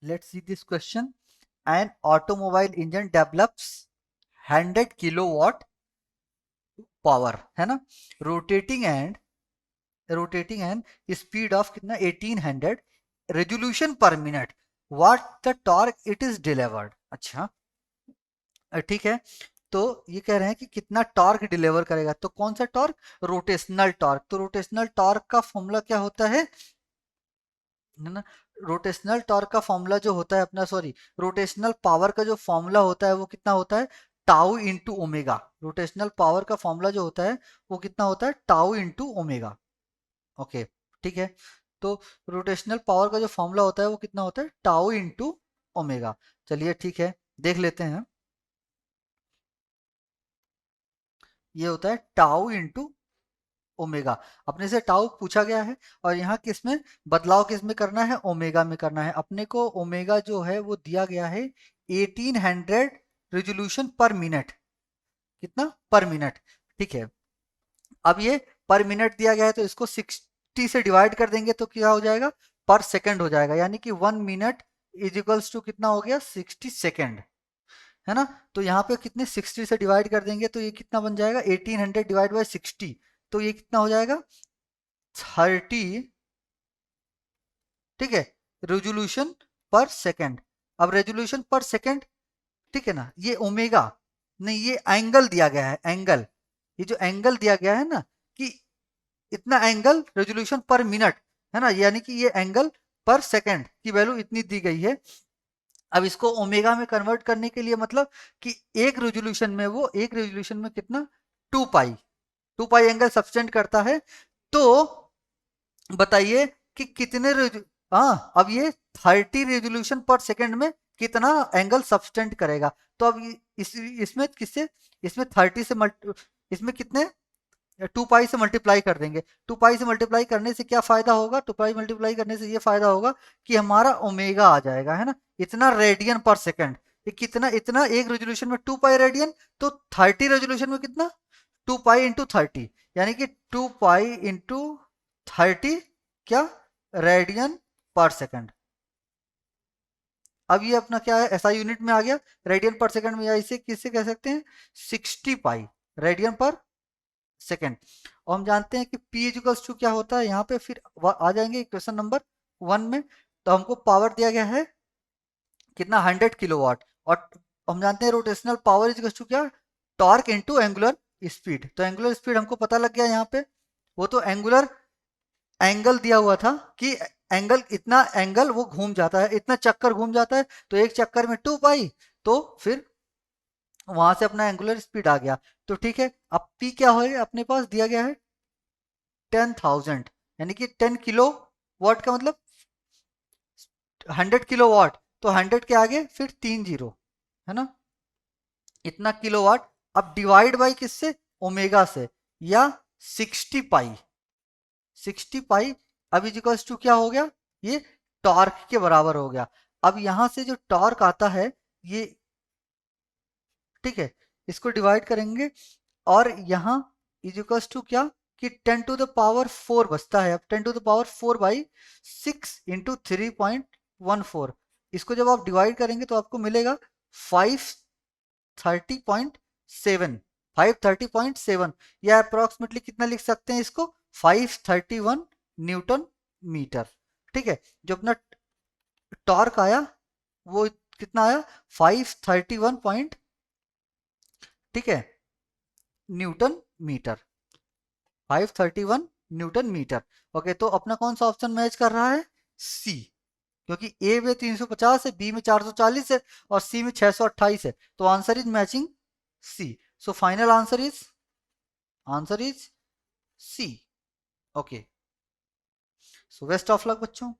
Let's see this question. An automobile engine develops 100 kilowatt power, है ना, rotating and speed of कितना 1800 resolution पर minute, what the torque it is delivered. अच्छा ठीक है, तो ये कह रहे हैं कि कितना टॉर्क डिलीवर करेगा, तो कौन सा टॉर्क, रोटेशनल टॉर्क। तो रोटेशनल टॉर्क का फॉर्मूला क्या होता है ना, रोटेशनल टॉर्क का फॉर्मूला जो होता है अपना, सॉरी, रोटेशनल पावर का जो फॉर्मूला होता है वो कितना होता है, tau into omega. Rotational power का फॉर्मूला जो होता है वो कितना होता है, टाउ इंटू ओमेगा। ओके ठीक है, तो रोटेशनल पावर का जो फॉर्मूला होता है वो कितना होता है, टाउ इंटू ओमेगा। चलिए ठीक है, देख लेते हैं। ये होता है टाउ इंटू ओमेगा। अपने से टाउ पूछा गया है और यहाँ किस में बदलाव, किस में करना है, ओमेगा में करना है। अपने को ओमेगा जो है वो दिया गया है 1800 रेजोल्यूशन पर मिनट, कितना पर मिनट। ठीक है, अब ये पर मिनट दिया गया है तो इसको 60 से डिवाइड कर देंगे तो क्या हो जाएगा, पर सेकंड हो जाएगा, यानी कि 1 मिनट इज इक्वल्स टू कितना हो गया, 60 सेकेंड, है ना। तो यहाँ पे कितने 60 से डिवाइड कर देंगे तो ये कितना बन जाएगा, 1800 डिवाइड बाई 60, तो ये कितना हो जाएगा 30, ठीक है, रेजोल्यूशन पर सेकंड। अब रेजोल्यूशन पर सेकंड, ठीक है ना, ये ओमेगा नहीं, ये एंगल दिया गया है, एंगल, ये जो एंगल दिया गया है ना, कि इतना एंगल रेजोल्यूशन पर मिनट, है ना, यानी कि ये एंगल पर सेकंड की वैल्यू इतनी दी गई है। अब इसको ओमेगा में कन्वर्ट करने के लिए मतलब कि एक रेजोल्यूशन में, वो एक रेजोल्यूशन में कितना, 2 पाई, 2 पाई एंगल सब्सटेंड करता है। तो बताइए कि कितने हाँ, अब ये 30 रेजोल्यूशन पर सेकंड में कितना एंगल सब्सटेंड करेगा। तो अब इसमें किससे, इसमें 30 से इसमें कितने 2 पाई से मल्टीप्लाई कर देंगे। 2 पाई से मल्टीप्लाई करने से क्या फायदा होगा, 2 पाई मल्टीप्लाई करने से ये फायदा होगा कि हमारा ओमेगा आ जाएगा, है ना, इतना रेडियन पर सेकंड। ये कितना, इतना एक रेजोल्यूशन में 2 पाई रेडियन, तो 30 रेजोल्यूशन में कितना, 2 पाई इंटू 30, यानी कि 2 पाई इंटू 30 क्या, रेडियन पर सेकंड। अब ये अपना क्या है, एसआई यूनिट में आ गया, रेडियन पर सेकंड में, या इसे किससे कह सकते हैं, 60 पाई रेडियन पर सेकंड। और हम जानते हैं कि P इजिकल्स टू क्या होता है, यहाँ पे फिर आ जाएंगे क्वेश्चन नंबर 1 में। तो हमको पावर दिया गया है कितना, 100 किलोवाट, और हम जानते हैं रोटेशनल पावर इजिकल्स टू क्या, टॉर्क इनटू एंगुलर स्पीड। तो एंगुलर स्पीड हमको पता लग गया यहाँ पे, वो तो एंगुलर एंगल दिया हुआ था कि एंगल, इतना एंगल वो घूम जाता है, इतना चक्कर घूम जाता है, तो एक चक्कर में 2 पाई, तो फिर वहां से अपना एंगुलर स्पीड आ गया। तो ठीक है, अब पी क्या होगा, अपने पास दिया गया है 10,000, यानी कि 10 किलो वाट का मतलब 100 किलोवाट, तो 100 के आगे फिर 3 जीरो, है ना, इतना किलोवाट। अब डिवाइड बाई किससे, ओमेगा से, या 60 पाई, 60 पाई अब इजिकल्स टू क्या हो गया, ये टॉर्क के बराबर हो गया। अब यहां से जो टॉर्क आता है ये, ठीक है, इसको डिवाइड करेंगे, और यहाँ इजिकल्स टू क्या, कि 10 टू द पावर 4 बचता है। अब 10 to the power 4 by 6 into 3.14, इसको जब आप डिवाइड करेंगे तो आपको मिलेगा 530.7, 530.7, या अप्रोक्सीमेटली कितना लिख सकते हैं इसको, 531 न्यूटन मीटर। ठीक है, जो अपना टॉर्क आया वो कितना आया, 531 ठीक है, newton meter, 531 newton meter. Okay, तो अपना कौन सा ऑप्शन मैच कर रहा है, सी, क्योंकि ए में 350 है, बी में 440 है, और सी में 628 है, तो answer is matching C. So final answer is C. Okay, so best of luck बच्चों।